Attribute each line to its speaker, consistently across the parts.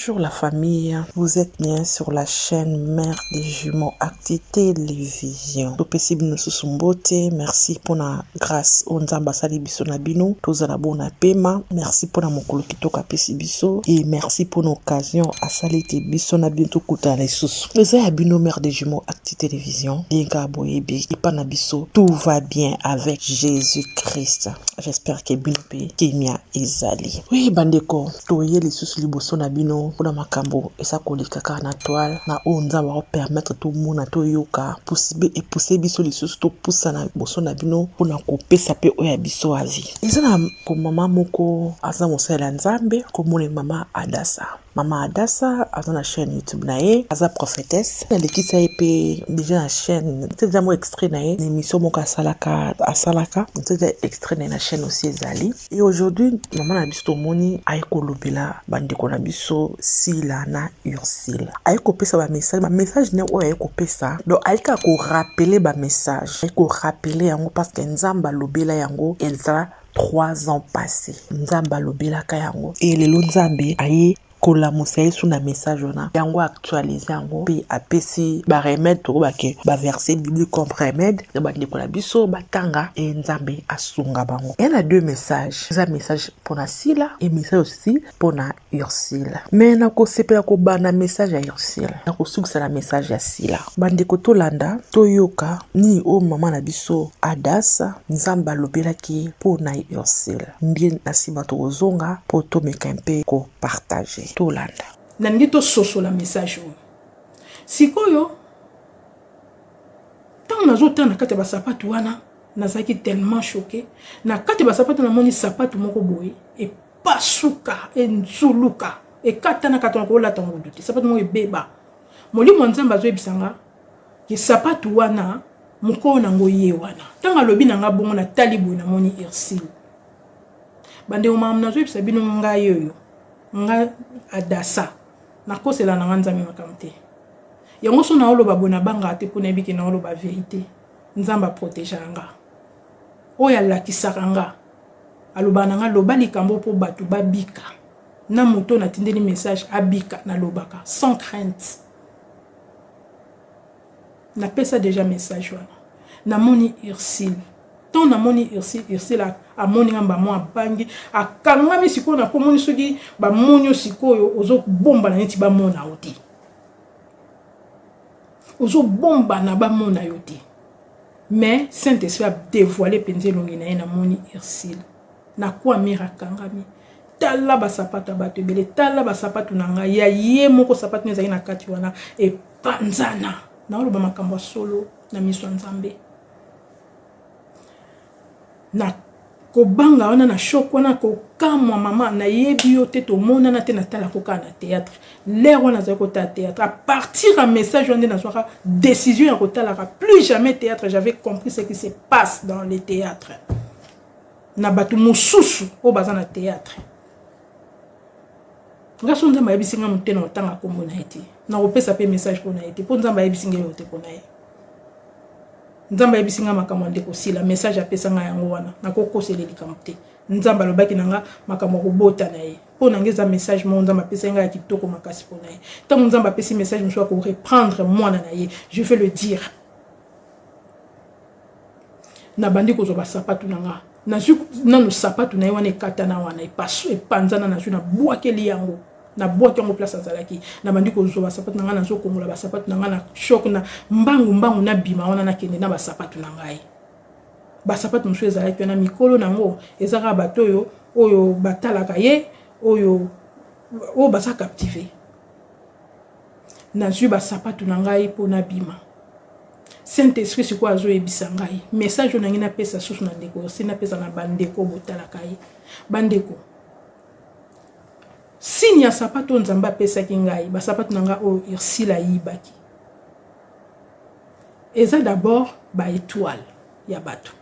Speaker 1: Bonjour la famille, vous êtes bien sur la chaîne Mère des Jumeaux Acti Télévision. Topesi bino susumbote, merci pour la grâce on ambassadeur biso na bino, tozala bona pema, merci pour la mokolo kitoka pesi biso et merci pour l'occasion à salite biso na bino kuta na susu. Vous êtes bino Mère des Jumeaux Acti Télévision, bien boyebi, ipana biso, tout va bien avec Jésus-Christ. J'espère que bino pe kimia ezali. Oui bandeko, toye les susu liboso na bino pour makambo et ça kolika ka na toile na onza va permettre tout le monde à to yoka possible et pousser biso les sous to poussa na boso na bino pour na kopesa pe oya biso azi ezana ko mama moko aza mosala nzambe ko mone mama Adassa. Mama Adassa a une chaîne YouTube nae, aza prophétesse. Elle qui ça épée déjà la chaîne, c'est déjà moi extrait nae, l'émission mon salaka à salaka, c'est extrait na chaîne aussi ezali. Et aujourd'hui, maman na biso moni aiko lobela bande ko na biso sila na Ursile. Aiko pesa ba message ne o aiko pesa. Donc aika ko rappeler ba message, aiko rappeler yango parce que nzamba lobela yango elza 3 ans passés. Nzamba lobela ka yango. Et le nzambe aye kola musaye sous na message na yango actualiser yango pe apesi ba remède to ba ke ba verset biblique comme remède ba ndeko na biso batanga et nzambe asunga bango. Il y a 2 messages. Un message pour na Sila et message aussi pour na Ursile. Mais na ko sepela ko bana message à Ursile. Na ko sukisa na message ya Sila. Bandeko to landa to yoka ni o mama na biso Adassa nzamba lobela ki pour na Ursile. Ndie na sima to zonga pour to mekampe ko partager. Tolanda.
Speaker 2: Nangi to soso la message. Sikoyo tant nazo tana kati ba sapatu wana nazaki tellement choqué na kati ba sapatu na moni sapatu moko boye e pasuka e nzuluka e katana katana ko la tango duti sapatu moko beba moli mwanzamba zo ebisanga ki sapatu wana moko na ngoye wana tanga lobi na nga bongo na talibu na moni Ursile bande o mam nazo ebisa bino nga yoyo nga Adassa na kosela na nzambe makamte yango so na oloba bona banga te pona biki na oloba vérité nzamba protéger nga oya lakisaka nga aloba na nga loba likambo po batu babika na moto na tindeli message abika na lobaka sans crainte na pesa déjà message wana na moni Ursile ton na moni Ursile a moni ngamba mo abangi akanga misiko na komoni soki ba monyo sikoyo ozo bomba na neti ba mona oti ozo bomba na ba mona yoti mais Saint-Esprit a dévoilé penze longi na moni Ursile na kwa mira kangami tala ba sapata bato bele tala ba sapatu nanga ya ye moko sapatu nezaki na kati wana e panzana na oloba makambo solo na miso nzambe na kobanga wana na choc wana ko kamwa mama na yebi yo te to mona na te na tala ko kana théâtre l'air wana za ko ta théâtre à partir un message wana na soka décision ya ko tala plus jamais théâtre. J'avais compris ce qui se passe dans les théâtres na batu mususu o bazana théâtre ngaso nzamba yebisinga mutena otanga kombo na eti na opesa pe message ko na eti po nzamba yebisinga yo te ko na ye nzamba yebisinga makambo ndeko Sila message apesa nga yango wana nakokosele likamte nzamba lobaki nanga makambo kobota na ye po nangeza message mo nzamba apesa nga ya kitoko makasi po na ye tant nzamba apesi message mso ko reprendre moi na ye je vais le dire na bandi ko zo ba sapatu nanga na su na no sapatu na ye wana katana wana epasu epanzana na su na bwakeli yango na boîte en place azalaki na bandi ko zo ba sapatu nanga na zo kongola ba sapatu nanga na choc na mbangu na bima wana na kende na ba sapatu nanga ye ba sapatu mso ezalaki na mikolo nango ezaka bato oyo batalaka ye oyo o basa captiver na zu ba sapatu nanga ye po na bima Saint-Esprit c'est quoi zo ebisa ngai message na ngina pesa susu na ndeko sina pesa na bandeko botalaka ye bandeko signe ya sapato nzamba pesa kingai ba sapato nanga o Ursile yibaki eza d'abord ba étoile ya bato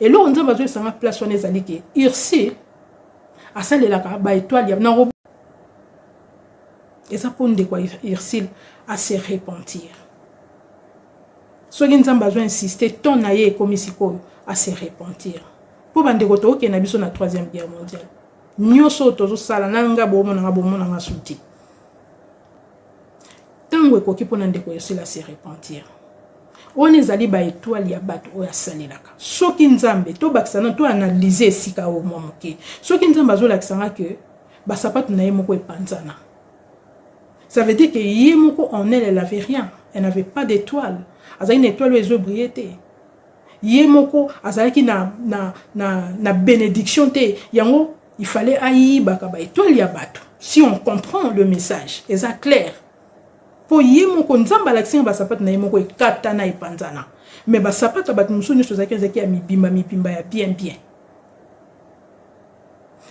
Speaker 2: et là on nzamba zo sanga place on ezali ke Ursile asalelaka ba étoile ya na robo eza ponde kwa Ursile à se repentir soki nzamba zo insister ton naye comme sikoyo à se repentir pour bande koto ke na biso na 3e guerre mondiale nyonso tozosala nanga bomona souti tango ekoki mpona ndeko yosila se repentir on ezali ba étoile ya bato oyo asalelaka soki nzambe tobakisa na to analyser esika o mwa moke soki nzambe azolakisanga ke basapatu na ye moko epanzana ça veut dire que ye moko en elle avait rien, elle n'avait pas d'étoile azali une étoile oyo ezobrille te ye moko azalaki na bénédiction te yango il fallait ayibaka ba étoile ya bato si on comprend le message eza clair po ye moko nzamba alakisi ba sapatu na ye moko ekata na epanzana mais ba sapatu bato musu nyonso ezaki ya mibimba ya bien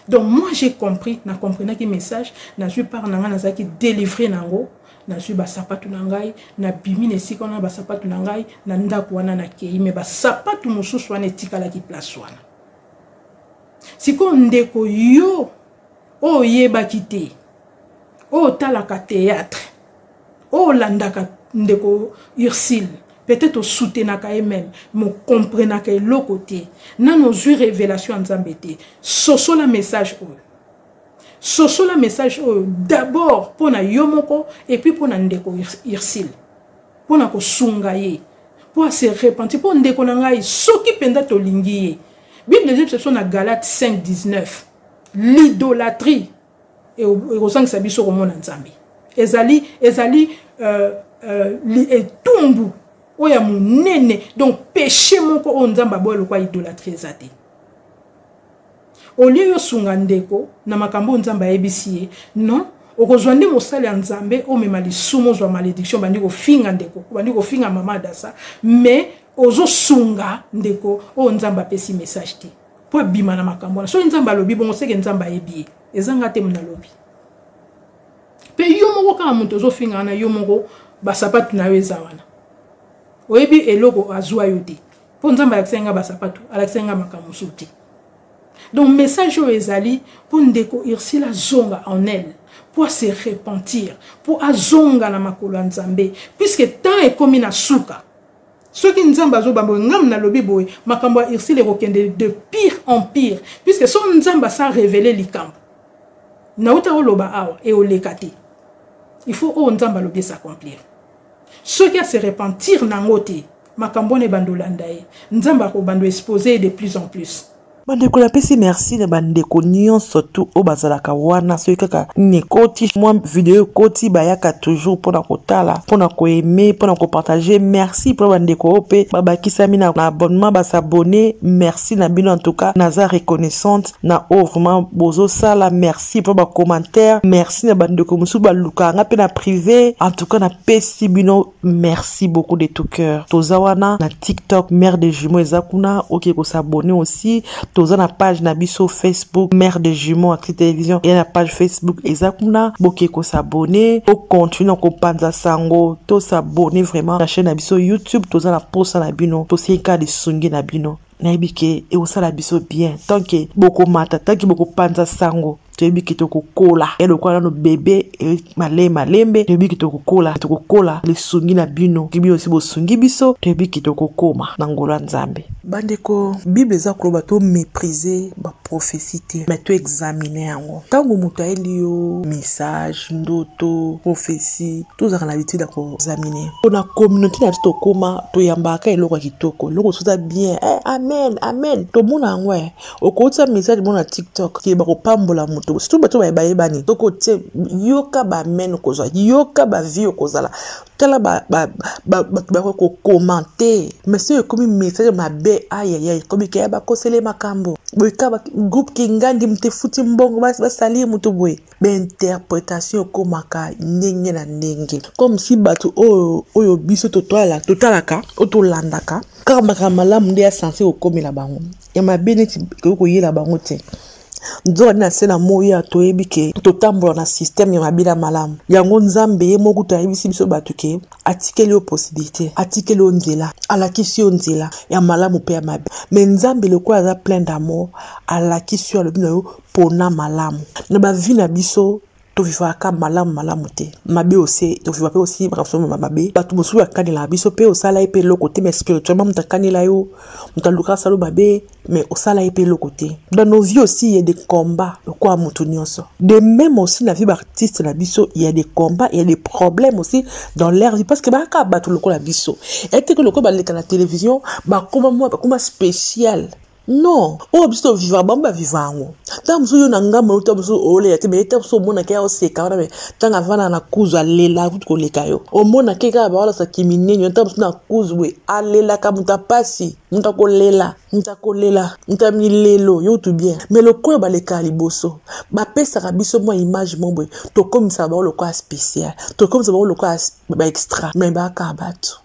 Speaker 2: donc moi j'ai compris na comprenaki que message na suis par nanga nazaki délivrer nango na suis ba sapatu na ngai na bimi na esika na ba sapatu na ngai na ndako wana na kei mais ba sapatu mususu wana etikala ki place wana siko ndeko yo o yebaki te o talaka théâtre o landaka ndeko Ursule peut-être au soutenaka même me comprenaka le côté na nos révélations nzambe te soso la message d'abord pour na yomoko et puis pour na ndeko Ursule pour na ko sunga ye pour se repentir pour ndeko na ngai soki penda to lingi ye Bible dit c'est na Galates 5:19 l'idolâtrie et au sang ça biso ko mona nzambe ezali etumbu oya munene donc péché moko o nzamba boyo kwa idolâtrie zate au lieu yo sunga ndeko na makambo nzamba yebisiye non okozwande mosali ya nzambe o mema lisumo zwa malédiction bandi ko finga ndeko bandi ko finga mama dasa mais ozo sunga ndeko o nzamba pesi message ti po bima na makambo so nzamba lobi bongo seke nzamba yebi ezanga te muna lobi pe yo moko ka muntu ozo finga na yo moko basapatu na weza wana oyebi eloko azwa yote po nzamba alaksenga basapatu alaksenga makambo suti donc message o ezali pour ndeko Ursula zonga en elle pour se repentir pour azonga na makolo nzambe puisque tant est comme na suka soki nzamba zo bambo ngam na lobi boy makambo Ursula rekende de pire en pire puisque son nzamba sa révéler likambo na uta oloba awa et olekate il faut o nzamba lobi s'accomplir ceux qui se repentir nangote makambo ne bandolanda ye nzamba ko bando exposer de plus en plus
Speaker 1: bandeko la pesi merci na bandeko nyonso tu o bazalaka wana soki kaka nekoti mwa video koti bayaka toujours pona kotala pona ko aimer pona ko partager merci pour bandeko ope babakisami na abonnement basabonner merci na bino en tout cas naza reconnaissante na vraiment bozo sala merci pour ba commentaire merci na bandeko musu balukanga pe na privé en tout cas na pesi bino merci beaucoup de tout cœur tozawana na TikTok mère des jumeaux ezakuna ok ko s'abonner aussi toza na page na biso Facebook mère de jumeaux Actu Télévision et na page Facebook ezakuna boke ko s'abonner au continuer ko panza sango to s'abonner vraiment na chaîne na biso YouTube toza na posa na bino to seka de sungi na bino na ebike e osala biso bien tant que boko mata tant que boko panza sango toyebi ki tokokola eloko no bébé malembe toyebi ki tokokola lisungi na bino kibi aussi bosungi biso toyebi ki tokokoma na ngolo nzambe bandeko bible eza koloba to mépriser ba prophétie te mais to examiner yango tango mutu ayeli yo message ndoto prophétie tozaka na habitude ya koexaminer mpona communauté na biso tokoma toyambaka eloko ya kitoko eloko soza bien amen tomona yango okotisa message mona TikTok ke bakopambola mutu surtout bato bayebani toko tie yoka ba men kozwa yoka ba vie kozala tala ba ko commenter mais c'est comme message mabe aïe comme ke ba kosele makambo boyka ba groupe kingandi mtefuti mbongo basali mutu boy be interprétation komaka ndenge na ndenge comme si bato oyo biso totalaka otolandaka kaka makamalamu nde ya censé okomela bango ya mabeneti ko yela bango te nzo na sena moya toyebi ke totambola na système ya mabila malamu yango nzambe ye moko tayebisi biso bato ke atikeli o possibilité atikeli o nzela alakisi o nzela ya malamu pe ya mabe mais nzambe lokola aza plein d'amour alakisi alobi na yo pona malamu na ba vie na biso to vivra ka malamu te mabe aussi to vivra pe aussi rapidement mabe ba to mosu ya kanela biso pe osala pe le côté mais spirituellement muta kanela yo muta luka salo mabe mais osala pe le côté dans nos vies aussi il y a des combats quoi mutu nyonso de même aussi la vie d'artiste la biso il y a des combats il y a des problèmes aussi dans leur vie parce que ba ka battre le ko la biso et que le ko ba le la télévision ba comment spécial. Non, oh biso vivre bamba vivango. Tam so yo nanga mo tam so ole ya tebe tam so mona ke o se ka na be tanga vana na kuzu alela ko leka yo. O mona ke ka ba wala sa kiminenyo tam so na kuzu we alela ka muta pasi, muta ko lela, muta milelo yo tout bien. Mais le ko ba leka liboso. Ba pesa ka biso mo image mo boy. To comme ça ba le ko spécial. To comme ça ba le ko ba extra. Mais ba ka batu.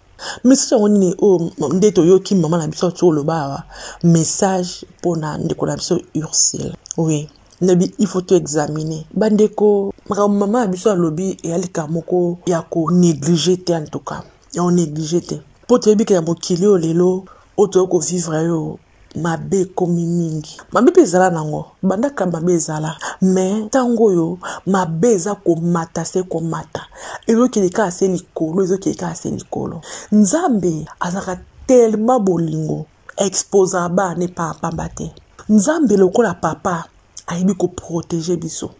Speaker 1: Mais si on est au ndeto yo ki maman na biso sur le bas message pour na ndeko na biso Ursule. Oui, nabi il faut tout examiner. Bandeko maman biso lobi et alika moko ya ko négliger te en tout cas. Ya on négliger te. Pour te bi ke ya mokili o lelo auto ko vivre yo mabe komi mingi mabe pezala nango bandaka mabe ezala mais tango yo mabe eza ko mata se ko mata ezo ki ka se likolo ezo ki ka se likolo nzambe azaka tellement bolingo exposa ba ne pa pambate nzambe lokola papa aibi ko protéger biso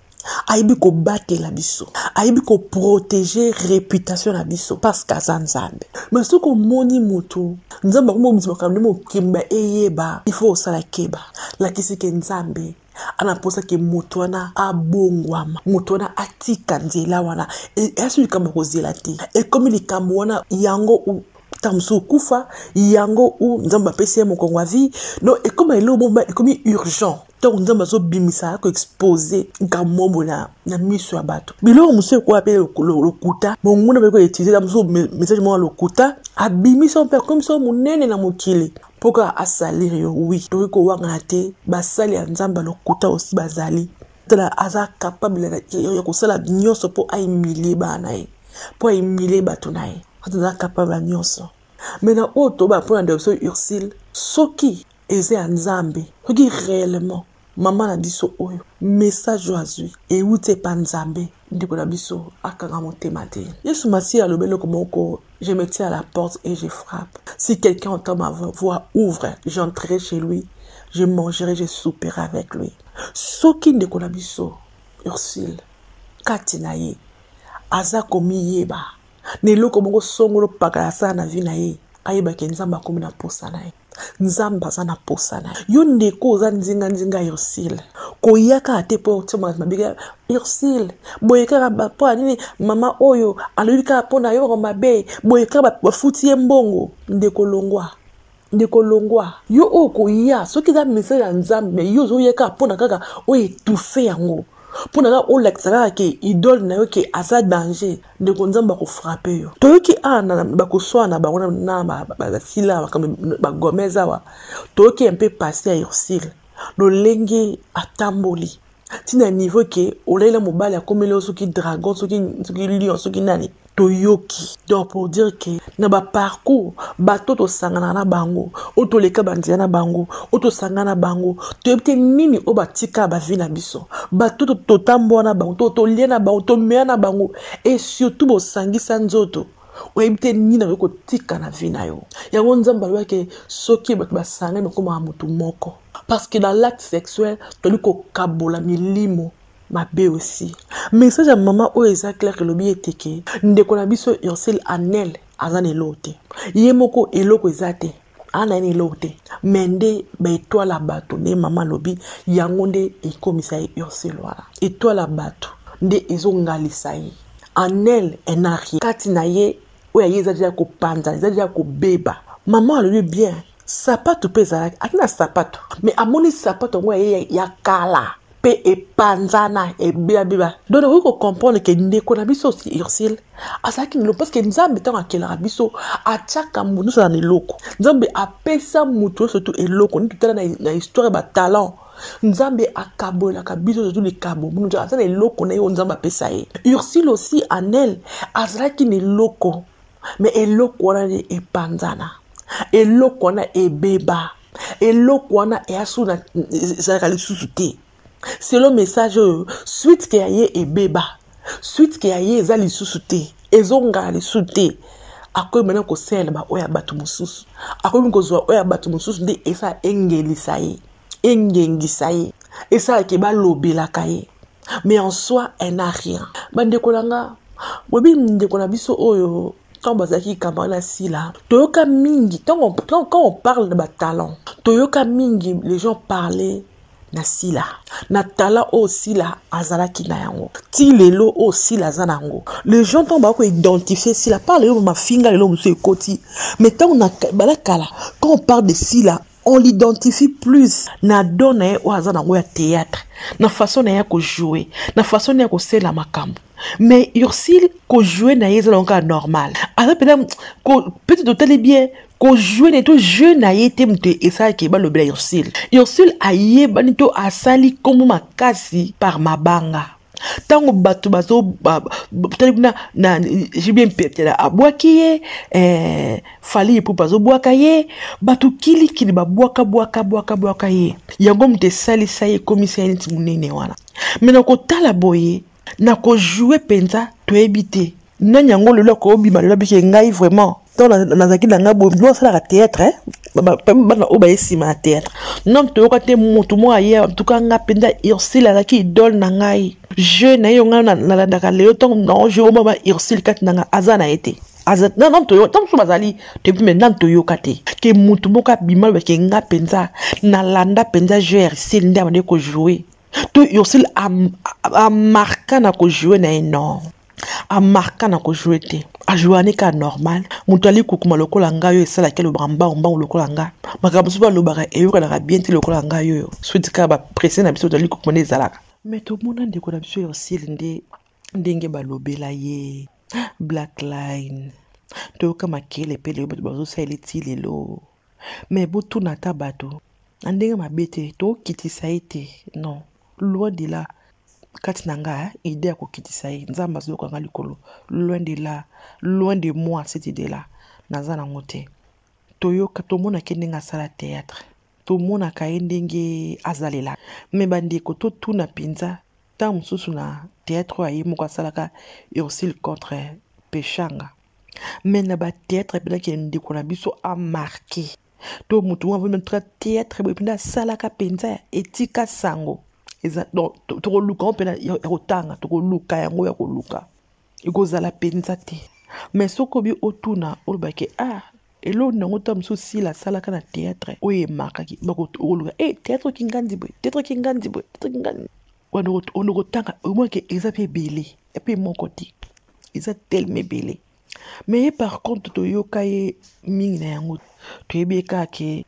Speaker 1: aibi ko battre la biso aibi ko protéger réputation la biso parce qu'aza nzambe mais ce ko moni moto nzambe ko mo kamle mo kimba eyeba il faut sala keba la kisike nzambe ana posa ke moto wana abongwama moto wana atika nzela wana asu kama kozela te et comme likambo wana yango tamsu kufa yango ou nzamba pesi mo kongwa vie non et comme ele bomba et comme urgent donc nzamba zo bimisa ko exposer ngamobo na miso ya bato bilo muso ko appeler le kuta monguna be ko utiliser tamsu message mo le kuta abimisa on père comme ça munene na mokili poka asalir yo oui to ko wanga te basali ya nzamba le kuta aussi bazali tala aza capable ya ko sala nyonso po a humilier bana e po humilier bato na e aza capable nyonso maintenant auto ba pour la Ursule soki eze nzambe soki réellement maman na biso oyo message joazui et outé pa nzambe ndiko na biso akanga motema te Yesu masi a lobelo komoko je me tiens à la porte et je frappe si quelqu'un entend ma voix ouvre j'entrerai chez lui je mangerai je souperai avec lui soki ndiko na biso Ursule katina ye aza komi yeba neloko moko songolo pakala sa na vie na ye ayeba ke nzamba komi na posa na ye nzamba za na posa na ye yo ndeko oza nzinga Ursule koyaka ate po tsoma mabika Ursule boyeka ba po anini mama oyo alulika po na yo mabe boyeka ba futi mbongo ndeko longwa yo okoya soki za message ya nzambe yo zo yeka po na kaka o étouffer yango pour na o l'extra ke idole na yo ke asa danger de konzamba ko frapper yo to yo ki ana ba ko swana ba na ba sila ba gomeza wa to yo ki un peu passé à Ursule lo lengi atamboli tina niveau ke olela mobali akomela soki dragon soki lion soki nani toyoki donc pour dire que na ba parcours bato to sangana na bango oto leka bandia na bango oto sangana bango to ebte nini o batika ba vie na biso bato to tambo na bango to lia na bango to mea na bango et surtout bo sangisa nzoto o ebte nini na ko tika na vie na yo yango nzamba lo ke soki bato basanga me koma mutu moko parce que dans l'acte sexuel to liko kabola milimo mabe aussi message à maman o eza clair que lobi eteke ndeko na biso Ursule anel azane lote yemoko eloko ezate ana ni lote mende ba étoile bato ne maman lobi yango nde ekomisa Ursule wala étoile bato nde ezongalisa ye anel enari kati na ye o ya yeza dia ko panda yeza dia ko beba maman lobi bien sapato pesa akina sapato mais amoni sapato ngo ya kala pe epanzana ebiba donc on peut comprendre que ndeko na biso aussi Ursule asaki no parce que nzambe tant akela biso ataka mundu so na eloko nzambe apesa mutu surtout eloko ni tutala na histoire ba talent nzambe akabola ka biso surtout les kabo mundu atana eloko na yo nzambe apesa ye Ursule aussi en elle azaki ni eloko mais eloko wana ni epanzana eloko wana ebeba eloko wana easuna zakali susuté. C'est le message suite que aye et beba suite ke aye eza lisusu te ezonga lisusu te akoyi maintenant kosalela oyo ya bato mosusu akoyi kozwa oyo ya bato mosusu nde esa engelisa ye engengisa ye esalaki balobelaka ye mais en soi elle n'a rien bandeko nanga bobi ndeko na biso oyo quand bazaki kamara sila toyoka mingi quand on parle de talent toyoka mingi les gens parlaient na sila na talent aussi la azalaki na yango ti lelo aussi la zanango les gens tant ba ko identifier sila parle yo ma finga lelo monsieur ekoti mais tant on a balakala quand on parle de sila on l'identifie plus na donne o azanango ya théâtre na façon na ya ko jouer na façon na ya ko sela makambo mais Ursil ko jouer na yeza longa normal alors peut-être tellement bien ko jouer ne to jeu na yete mte esa ke ba lobela Ursil aye banito asali comme makasi par mabanga tango bato bazo peut-être na j'ai bien pété abwaki fali pour bazo bwaka ye bato kili ba bwaka ye yango mte sali saye commissaire nti munene wana mais na ko tala boye na ko jouer penza to ebité na nyango lelo ko obima lelo bike ngai vraiment dans na zaki na ngabo no sala ka théâtre bana oba esima théâtre non to ko te mutu mo aye en tout cas nga penda Ursil la ki idole na ngai je na yo nga na landaka lelo ton non je mama Ursil kat na azana été azat non to yo tam so bazali depuis maintenant to yo kate ke mutu mo ka bima ba ke nga penza na landa penza je Ursil nda ba ko jouer to Ursil a marqué na ko jouer na non a marqué na ko jouer te a jouer ne ka normal mutali kokuma lokola ngayo esala ke lo bramba omba lokola nga makambo so ba lobaka e yo kana bien te lokola ngayo suite ka ba presser na biso tali kokuma ezalaka mais to mona ndeko na biso Ursil ndenge ba lobela ye black line to kama kele pele bato bazo sala ti lelo mais botu na tabato ndenge mabete to kitisa ite non loin de là kati nanga idée ko kitisa ye nzamba zo ko ngali kolo loin de moi cette idée là nazana ngote toyo katomona kenenga sala théâtre to mona ka ndenge azalela mais bandi ko to tuna pinza ta mususu na théâtre ayi moko salaka Ursil contre Pechanga mais na ba théâtre pela ki ndiko na biso a marqué to mutu wa vraiment théâtre bepinda salaka pinza etika sango donc to luka pena rotanga to luka yango ya ko luka ikozala penza te mais sokobi otuna olbake elo nango tam so si la sala kana théâtre oye makaki bako oluka théâtre kinganzi boy wano ono tanga au moins que eza pe belé et puis mon côté eza tellement belé mais par contre to yokaye mingi na yango to yebeka ke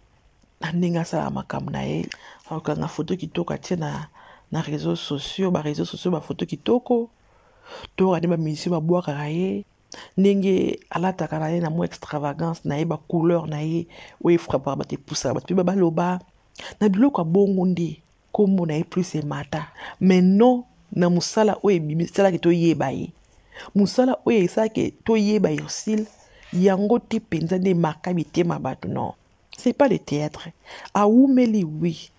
Speaker 1: ndinga sa makam na ye akanga photo kitoka tena na réseaux sociaux ba photo kitoko to radi ba musicien ba bwaka ye ndenge alata kana ye na mo extravagance na ye ba couleur na ye we frappe ba te poussa ba ba loba na biloko bongo ndi kombo na ye plus e mata mais non na musala o e bimisala ke to yeba ye musala o e sa ke to yeba Ursil yango te penza de makabi te mabato non c'est pas le théâtre a oumeli oui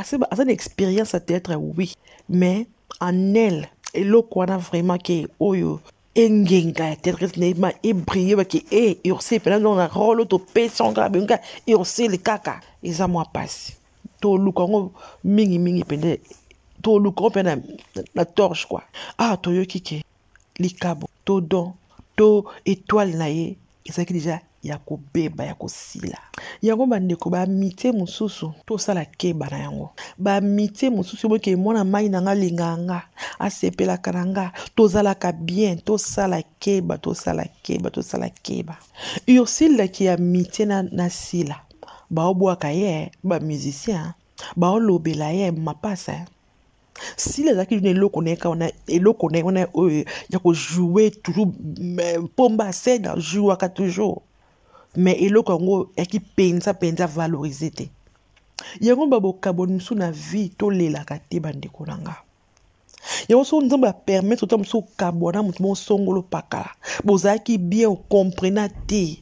Speaker 1: c'est une expérience à théâtre oui mais en elle et le quoi vraiment que oyo engenga théâtre n'est pas briller parce que Ursil pendant un rôle to pesson grabunga Ursil kaka et ça moi passe to lukongo mingi pende to lukongo pende la torche quoi to yo kike likabo to don to étoile na ye ezaki déjà ya ko beba ya ko sila yango bandeko ba mité mususu to sala keba na yango ba mité mususu boke mona mai na nga linganga asepela kananga to zala ka bien to sala keba Ursil la ki ya mité na sila ba obwaka ye ba musicien ba olobela ye mapasa si les acquis ne lo connaissent on a et lo connaît on a ya ko jouer toujours pomba scène jouer à toujours mais elo kongo eki penza valoriser te yango babo kaboni su na vie to lela ka te bandeko nanga yango so nzamba permettre to so kabona mutu mo songolo pakala bozaki bien comprendre te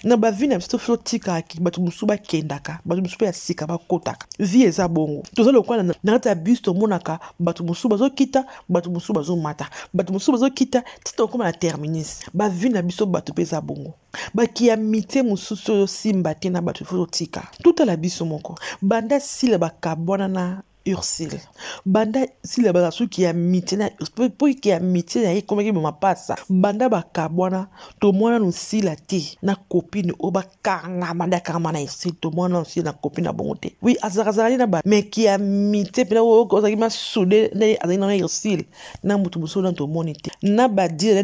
Speaker 1: na ba vie na biso flo tika ki bato musuba kendaka bato musuba ya sika ba kotaka vie eza bongo toza lokwa na ta bus to monaka bato musuba zo kita bato musuba zo mata bato musuba zo kita tito koma na terminus ba vie na biso bato peza bongo ba ki amite mususu simba te na bato flo tika toute la biso moko banda sila ba kabona na Ursule banda sila ba su ki amite na po ki amite na comme ki ma passa banda ba kabona to mwana no sila te na copine o ba kanga manda kama na isi to mwana no sila na copine na bongo te oui azakazali na ba mais ki amite pe na o ko ma soude na azali na Ursule na mutu muso na to monite na ba dire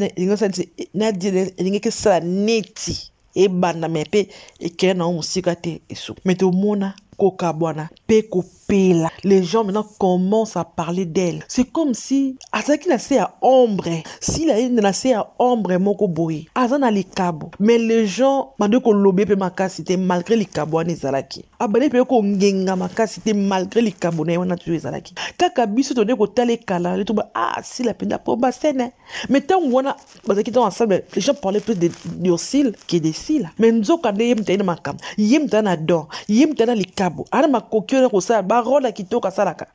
Speaker 1: na dire linge ke sala neti e banda mepe e kena na musika te eso mais to mona kokabwana pe kopela les gens maintenant commencent à parler d'elle c'est comme si azaki na se à ombre si la na se à ombre moko boy azana likabo mais les gens bande ko lobé pe makasité malgré likabo ne zalaki abane pe ko ngenga makasité malgré likabo ne wana tu ezalaki kaka biso to ne ko tale kala le to si la penda po basene mais tant wana bazaki dans ensemble les gens parlaient plus de Ursule que de Sila mais nzoka de yem tena makam yem tena don yem tena likabo ana makokyo ko sa barola kitoka salaka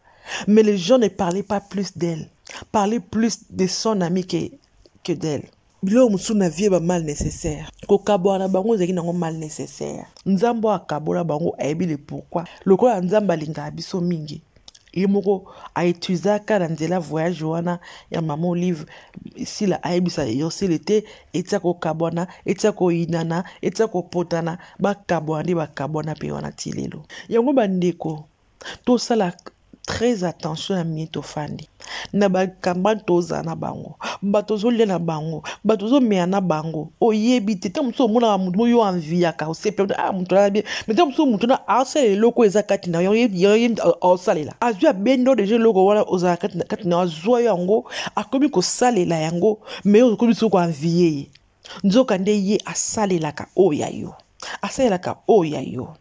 Speaker 1: mais les gens ne parlaient pas plus d'elle parlaient plus de son ami que d'elle bilo musuna vie ba mal nécessaire ko kabwana bango zeki nango mal nécessaire nzambo akabola bango ayebi le pourquoi lokola nzamba linga biso mingi yemoko a étudiaka na nzela voyage wana ya mama Olive sila ayebisa Ursule te etia ko kabwana etia ko inana etia ko potana ba kabwana pe wana tilelo yango bandeko to sala très attention à mieto fandi na ba kamba toza na bango batozo le na bango batozo me na bango oyebi te tamso mona mutu yo envia ka osepe mutu na bien mais tamso mutu na asele loko ezakati na yo osalela azua bendo de je loko wala ozakati na azwa yango akomi ko salela yango mais okomi so ko envier nzoka nde ye asalelaka oyayo asalelaka oyayo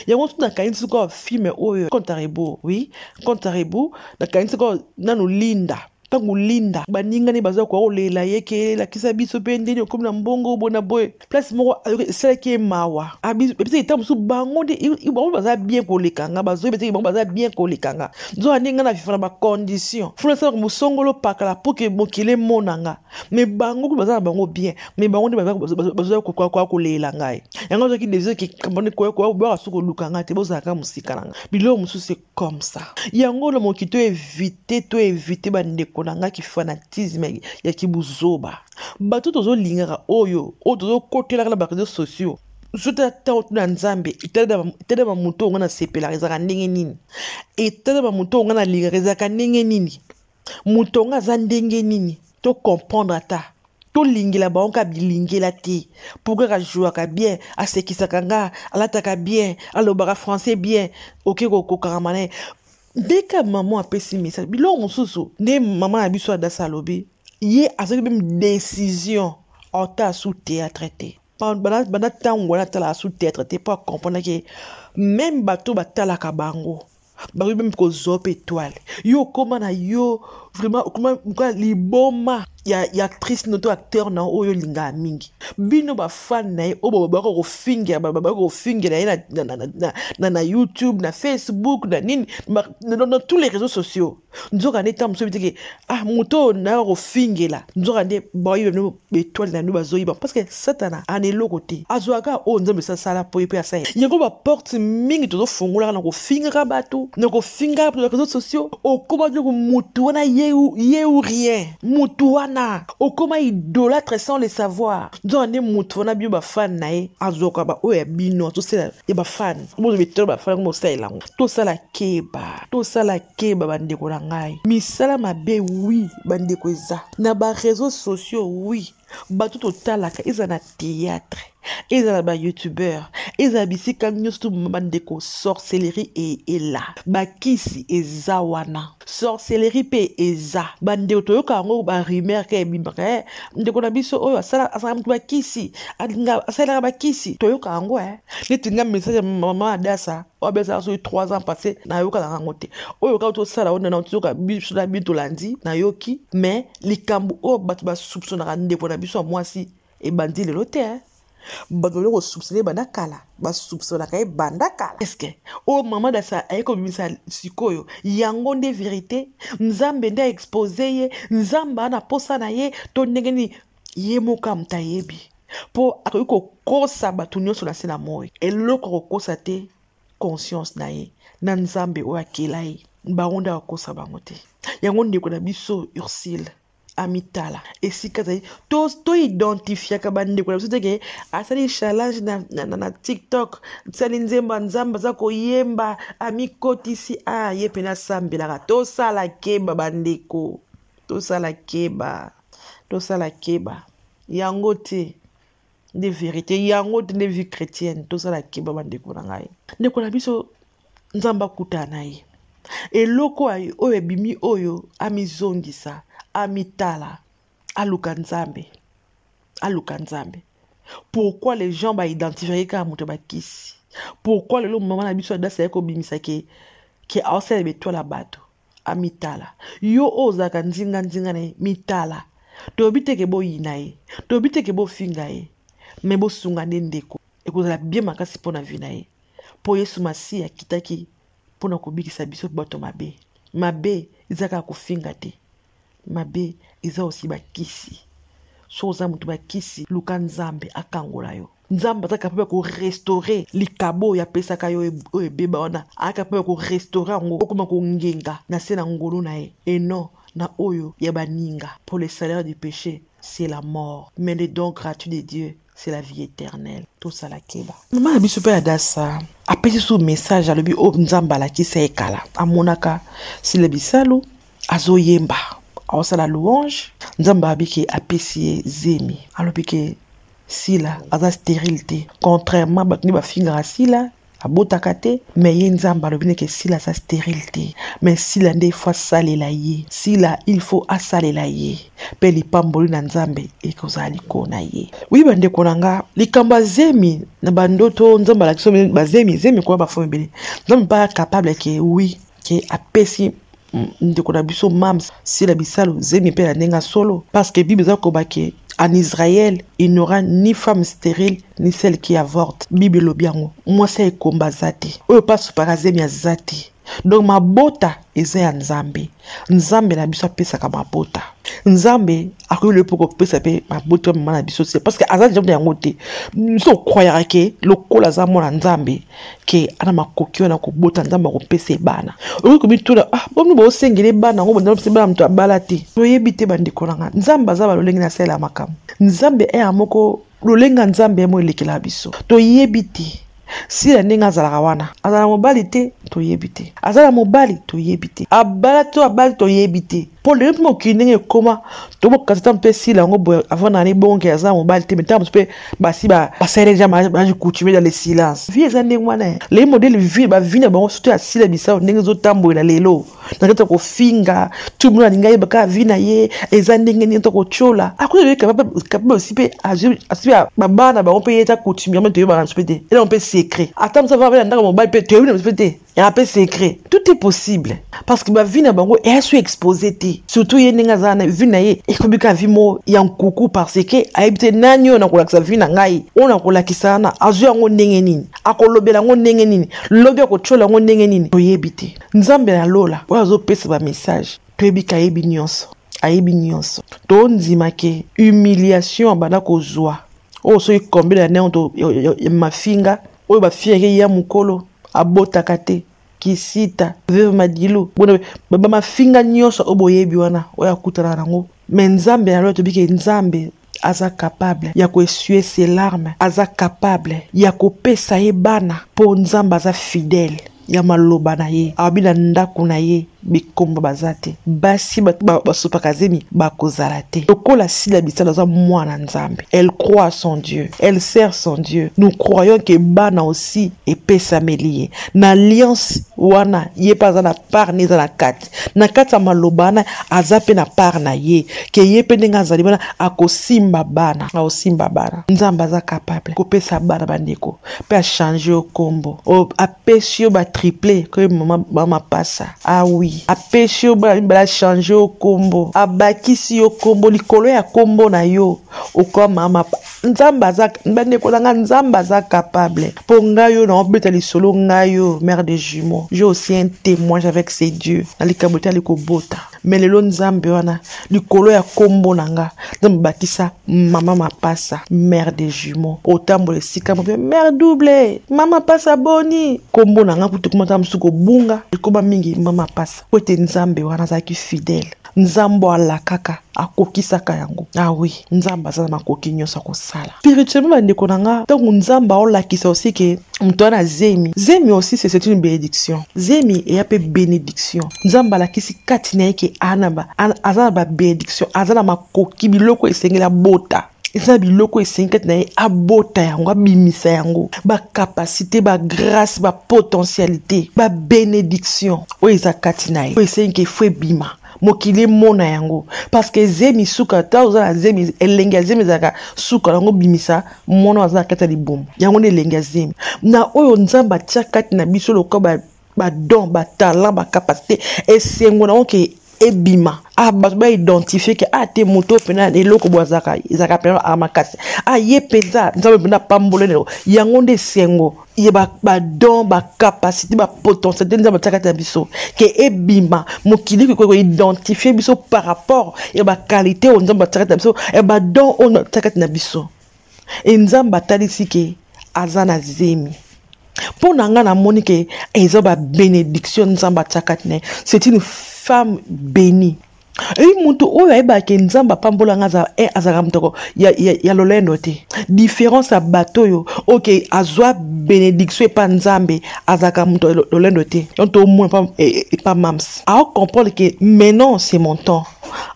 Speaker 1: yango tuna kainsi ko filme oyo Kontarebo oui Kontarebo na kainsi ko nanu linda tangu linda baninga ni bazo ko lela yeke la kisa biso pende ni comme na mbongo bona boy place moko sala ki mawa abiso peut être musu bango de ibo baza bien ko lekanga bazo peut être baza bien ko lekanga zo aninga na vivre na ba condition funa sa ko songolo pakala pour que mokile monanga mais bango ko baza bango bien mais bango de bazo ko lela ngai yango zo ki des ki kambone ko ba su ko lukanga te boza ka musika nanga bilo musu c'est comme ça yango le mokito éviter bande nanga ki fanatisme ya kibuzoba bato tozo lingaka oyo tozo kotela la réseaux sociaux zuta na nzambe itada ba muto ngana sepela rezaka ndenge nini itada ba muto ngana linga rezaka ndenge nini muto ngaza ndenge nini to comprendre ata to lingela ba onka bilingela te pour que jouer ka bien a sekisa kanga alataka bien alobaka français bien OK ko karamane. Dès que maman a payé message, bilo mususu, ne maman a biso da salobi, ye a cette même décision en ta sous théâtre té. Pendant temps où on a la sous théâtre té pour comprendre que même bateau batala kabango, bateau même ko zop étoile. Yo comment na yo vraiment comment liboma ya actrice noto acteur na oyo linga mingi bino ba fan na obo ba ko finger ba ko finger na YouTube na Facebook na nini dans tous les réseaux sociaux nzoka neta mso biteke muto na ko finger la nzoka nde boyo no étoile na no bazoyiba parce que satana anelo côté azwaka o nzambe sa sala po pe asa yango ba porte mingi to fungula na ko finger bato na ko finger pour les réseaux sociaux o comment dire muto na yeu rien muto na okoma idolâtre sans le savoir donc ne mutu na bio ba fan nae azoka ba oya bino to sela e ba fan mo beto ba fan mo sela to sala keba bande ko ngai misala mabe oui bande ko eza na ba réseaux sociaux oui bato totalaka eza na théâtre eza na ba youtubeur eza bisika nyusu bande ko sorcellerie et là bakisi eza wana sorcellerie pe eza bande toyoka ngo ba rumeur ke bimaka ndeko na biso oyo asala mtu bakisi alinga asala bakisi toyoka ngo netinga message maman adasa obesa so 3 ans passé na yoka na ngote oyo ka to sala ona na toyoka biso na bito landi na yoki mais likambu o bato ba soupçonna ndeko na biso mwasi e bandi le lote Badole ko soupçonner banda kala. Ba soupçonna kay banda kala. Est-ce que oh maman da sa ayeko bimisa sikoyo yango nde vérité nzambe nde exposé ye nzamba na posa na ye to ndengeni ye moka mtayebi po akoki kosa bato nyonso na se na moi eloko kokosa te conscience na ye na nzambe oyo akela ye bango nde akokosa bango te yango ndeko na biso Ursule amitala esika zali to identifiaka bandeko na biso teke asali challenge na TikTok tsali nzemba nzamba za koyemba amikotisi ye pena asambelaka tosala keba bandeko tosala keba yango te de vérité yango te de vie chrétienne tosala keba bandeko na ngai ndeko na biso nzamba kuta na ye eloko oyo ebimi oyo amizongisa amitala aluka nzambe pourquoi les gens identifier ka moto bakisi pourquoi le maman na biso adasa yako bimisa ke ausele beto la bato amitala yo ozaka nzinga na mitala to biteke bo yinae to biteke bo finga ye mais bo sunga ndeko ekozala bien makasi pona vie na ye po Yesu Masiya kitaki pona kobikisa biso bato mabe izaka kofinga te mabe iza aussi bakisi so oza mutu bakisi luka nzambe akangola yo nzambe aza capable ko restaurer likabo ya pesaka yo ebeba wana aka capable ko restaurer ngo okoma ko ngenga na se na ngolo na ye et non na oyo ya baninga pour le salaire du péché c'est la mort mais le don gratuit de Dieu c'est la vie éternelle tout ça la keba maman biso pe adasa apesi sous message alobi o nzamba la kisa ekala amonaka sile bisalo azoyemba awasala louange nzamba abiki apesi zemi alobi ke sila aza stérilité contrairement batuni bafinga sila abotaka te mais ye nzamba alobi ke sila sa stérilité mais sila nde fois salela ye sila il faut asalela ye pe lipamboli na nzambe ekozali kona ye oui bande konanga likamba zemi na bandoto nzamba la kiso bazemi kwa bafo mbele nzamba pas capable ke oui ke apesi ndeko na biso mams sila bisalo zemi pe la nenga solo parce que Bible za kobake en Israël, il n'y aura ni femme stérile, ni celle qui avorte. Bible lobiango. Moi, c'est komba zate. Oyo passe par azemi ya zate. Donc, ma bota, eza ya nzambe. Nzambe na biso pesa ka ma bota. Nzambe, akoyo le poko pesa pe ma bota mama na biso. C'est parce que azali jambe yango te. So croyara ke, lokola za mona nzambe, ke ana makokyo na ko bota nzambe ko pesa bana. Oyo ko bitula, bomu bo sengele bana, ngo nzambe bana mtu abala te. Toyebi te bandiko nanga. Nzambe za ba lolengi na sela makam. Nzambe amoko lolenga nzambe mo elekela biso. Toyebi te. Si la nenga azala wana azala mobali te toyebi te azala mobali toyebi te abala to abali toyebi te pour le mo kinenge koma to mo kasata mpe si la ngo avant na ni bonke azala mobali te mais mpe basi ba sere jama ba coutumer dans le silence vie ezande mwana les modèles vie ba vie na bango surtout ya sila bisa ndenge zo tambola lelo nakata ko finga tout le monde ngai baka vie na ye ezande ngeni to ko chola akoze capable aussi pe asibia babana ba on peut être coutumier mais to ba respecter et on peut secret attends ça va avec ndaka mobile pe to une respecter il y a un peu secret tout est possible parce que ba vie na bango est sous exposé surtout yenga zana vie na ye ekobika vimo ya nkuku parce que aibite nanyo na kolakisa vie na ngai ona kolakisa na azu yango ndenge nini akolobela ngo ndenge nini lobi ko chola ngo ndenge nini toyebite nzambe na lola ozo pesa ba message toyebika yebi nyonso ayebi nyonso to nzima ke humiliation bana kozwa o so ikombela na to mafinga o ba fienge ya mukolo abotaka te kisita veve madilu bona baba mafinga nyonso oboyebi wana oya kutana nango mais nzambe alors to bike nzambe aza capable ya ko essuyer ses larmes aza capable ya ko pesa ye bana po nzambe aza fidèle ya maloba na ye abina ndako na ye bikomba bazate basi basopa kazemi bakozala te lokola sila bisala za mwana nzambe elle croit à son Dieu elle sert son Dieu nous croyons que bana aussi epesa melie na alliance wana ye pas na part ni za na kati maloba na azape na part na ye ke ye pe ndenga zali bana akosimba bana nzambe za capable ko pesa bana bandeko pe a changer au combo o apesio ba triplé comme mama passa ah oui boyi apesi yo bala changer yo kombo abakisi yo kombo likolo ya kombo na yo okoma mapa nzamba za mbande kolanga nzamba za capable po ngayo na obeta lisolo ngayo mère des jumeaux j'ai aussi un témoignage avec ces dieux na likabota likobota mais lelo nzambe wana likolo ya kombo nanga nzambakisa mama mapasa mère des jumeaux otambola sika mo mère double mama pasa boni kombo nanga kutu komata msuko bunga ikoba mingi mama pasa pote nzambe wana zaki fidèle nzambo ala kaka akokisaka yango oui nzamba za makoki nyosa kosala spirituellement bandeko nanga donc nzamba olakisa aussi ke mto na zemi aussi c'est une bénédiction zemi et ape bénédiction nzamba lakisi kati na yeke anaba azana ba bénédiction azana makoki biloko esengela bota eza biloko esengi na ye abota yango abimisa yango bacapacité bagrâce bapotentialité babénédiction oyo eza kati na ye oyo esengi efo ebima mokili mona yango parce que zemi suka ta oza na zemi elenge ya zemi ezalaka suka yango bimisa mona aza na kati ya libumu yango nde elenge ya zemi na oyo nzambe atia kati na biso lokola badon batalent bacapacité esengo nango ke ebima bato ba identifier ke te moto pena eloko bwazaka ezaka pena amakasi ye peza nzambe pena pambolelo yango nde sengo ye ba don ba capacité ba potentialité nzambe tsaka ta biso ke ebima mokili ko identifier biso par rapport ya ba qualité on nzambe tsaka ta biso e ba don on tsaka na biso e nzambe talisi ke azana zemi pour nanga na moni ke eza ba bénédiction nzamba tsakatne c'est une femme bénie et muntu oyo ayeba ke nzamba pambola ngaza azaka mutoko ya lolendo te différence a bato yo OK azwa bénédiction pa nzambe azaka muto lolendo te onto moins pas mams a comprendre que maintenant c'est mon temps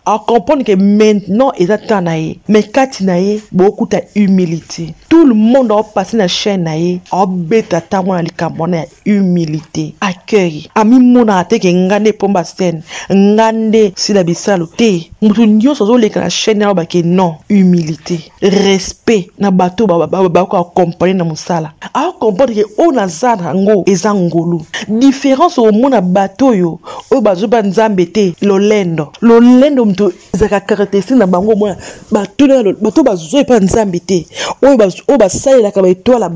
Speaker 1: à comprendre que maintenant ils attendent mais quand nae beaucoup de humilité tout le monde a passé la chaîne nae a beta tamona likambona humilité accueil ami mona te ke ngande pomba scène ngande sila bisalo te mutu nyoso zo le la chaîne na ba ke non humilité respect na bato ba ko accompagner na musala a comprendre que on azana ngo ezangolu différence au mona bato yo o bazo ba nzambe te lolendo mto zaka caractéristique na bango mona bato bazo pa nzambe te o ba salela ka ba etola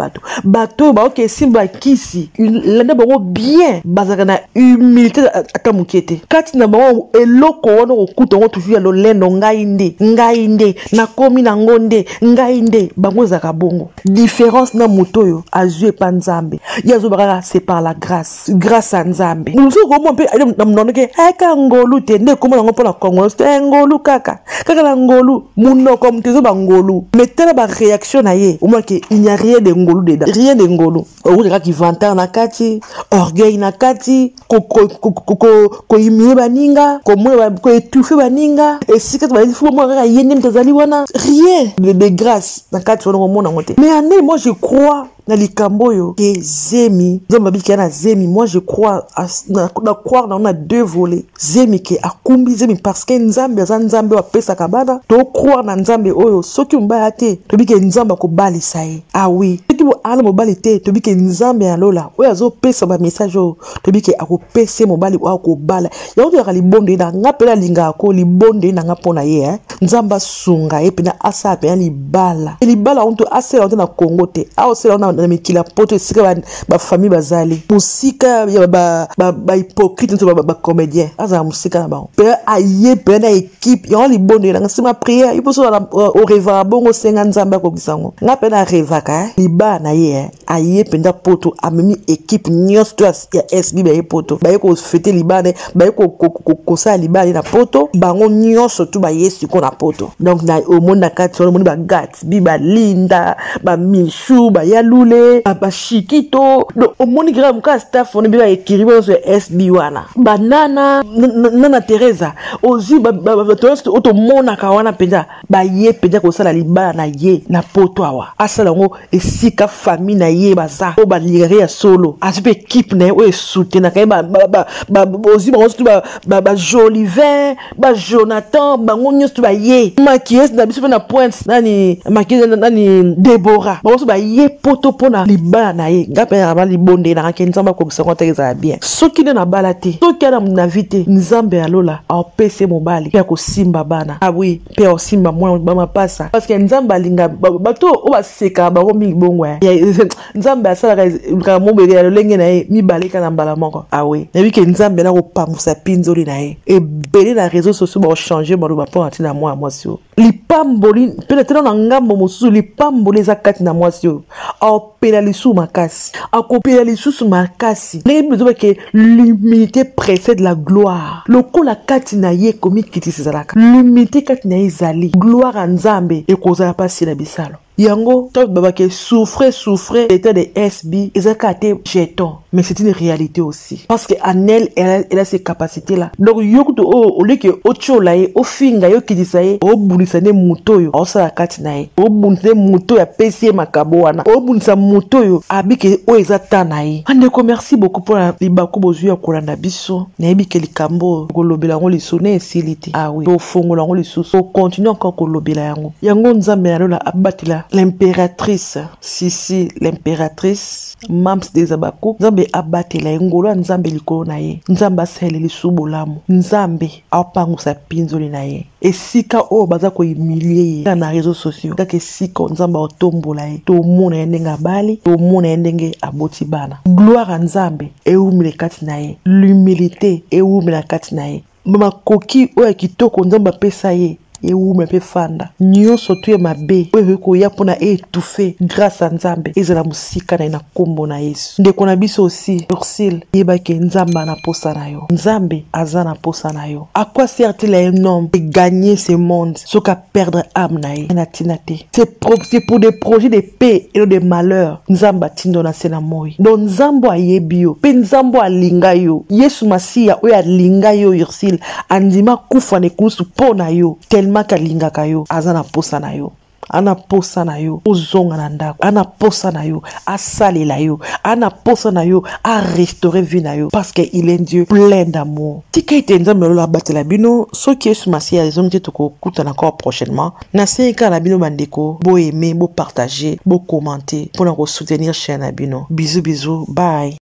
Speaker 1: bato ba OK simba kisi landa bango bien bazaka na humilité akamukete kati na bango eloko wana okuta ngo toujours ya lolendo ngai nde na komi na ngonde ngai nde bango zaka bongo différence na moto yo azue pa nzambe yazo baka c'est par la grâce à nzambe nous ko mo pe na mnoneke aka ngolu te nde komo ngo pona kongo ngolu kaka na ngolu munoko mtezo ba ngolu metela ba réaction na ye au moins que il n'y a rien de ngolu dedans rien de ngolu o ka ki vantar na kati orgueil na kati ko imie baninga ko étouffer baninga et si que ba faut moi ka yende mtazali wana rien de grâce na kati wana mona ngote mais ane moi je crois na likambo yo ke zemi nzamba biki na zemi moi je crois na croire na on a deux volets zemi ke akumbi zemi parce que nzambe za nzambe wa pesa kabana to croire na nzambe oyo soki mbaya te to biki nzamba ko balisa ye oui soki bo ala mobali te to biki nzambe ya lola oyo azo pesa ba message oyo to biki akopesa mobali wa ko bala ya oyo ka libonde na ngapela linga ko libonde na ngapona ye nzamba sunga e pena asa pe libala onto asela na Congo te asela na mikila poto sika ba famille bazali musika ya ba hypocrite to ba comédien aza musika na ba pe aye pe na équipe ya libonde na sima prière il faut so au reva bongo senga nzamba ko bisango nga pe na revaka liba na ye aye pe nda poto amemi équipe nyos to ya SB ba poto ba ko fêter liba ne ba ko sa liba na poto bango nyos to ba yesu ko na poto donc na au monde na kati au monde ba gat bi ba linda ba michu ba yalule ba shikito donc au monde grand ka staff on ba écrire sur SB wana banana nana Teresa ozi ba to mona ka wana penza ba ye penza ko sala liba na ye na poto awa asala ngo esika esika famille na ye baza o ba lire ya solo asu pe équipe na o soutien na ba ozi ba Jolivet ba Jonathan ba ngonyo tu ba ye maquilleuse na biso na pointe nani maquilleuse nani Deborah ba so ba ye poto pona libana na ye ngape ba libonde na kenza ko seconde ezala bien soki na balate soki na vite nzambe alola a pese mobali ya ko simba bana ah oui pe o simba mwa ba mapasa parce que nzambe alinga bato o ba seka ba ko mi bongo ya nzambe asala ka mobele ya lolenge na ye mi baleka na mbala moko ah oui na bi ke nzambe na ko pamusa pinzoli na ye e belé na réseaux sociaux ba changer ba ba po atina moi sio lipamboli peut-être na ngambo mosusu lipamboli za kati na moi sio a pela lisu makasi a kopela lisu makasi ne besoin que l'humilité précède la gloire loko la kati na ye komi kiti sezalaka l'humilité kati na ezali gloire à nzambe e kozala pasi na bisalo yango to babake souffrer l'état de SB ezakate jeton mais c'est une réalité aussi parce que en elle a ses capacités là donc yokuto o leke ochola ye o finga yo kidisa ye o bulisa ne muto yo o sala kati na ye o bunse muto ya pesi makabo wana o bunisa muto yo abike o ezata na ye andeko merci beaucoup pour la libako bozu ya kolanda biso na ebike likambo kolobela ngo lisone esiliti ah oui o fongola ngo lisusu o continue encore kolobela yango nzambe alola abatila l'impératrice Sisi l'impératrice Mams des Abakou nzambe abatela ngolo nzambe likolo na ye nzambe asele lisubolamu nzambe apangusa pinzoli na ye esika o baza ko humilier ye na réseaux sociaux kaka esika nzambe otombola ye to mona ye ndenge abali to mona ye ndenge aboti bana gloire à nzambe eumile kati na ye l'humilité eumile kati na ye mama koki oya kitoko nzambe apesa ye et où me peut fanda nyo sotu ma be oyo ko ya pona étouffer grâce à nzambe ezala musika na kombo na Yesu ndeko na biso aussi Ursile yeba ke nzamba na posa na yo nzambe azana posa na yo à quoi sert-il à un homme de gagner ce monde sauf qu'à perdre âme na ye na tinate c'est pour des projets de paix et de malheur nzamba tindo na sena moi donc nzambo ayebi yo pe nzambo alinga yo Yesu Masia oyo alinga yo Ursile andima kufa ne kusu pona yo makalingaka yo azana posa na yo ana posa na yo ozonga na ndako ana posa na yo asalela yo ana posa na yo a restaurer vie na yo parce que il est un Dieu plein d'amour tika ite nzambe lo batela bino soki Yesu Masia les hommes toko kuta encore prochainement na seka na bino bandeko bo aimer bo partager bo commenter pour nous soutenir chaîne na bino bisous bye.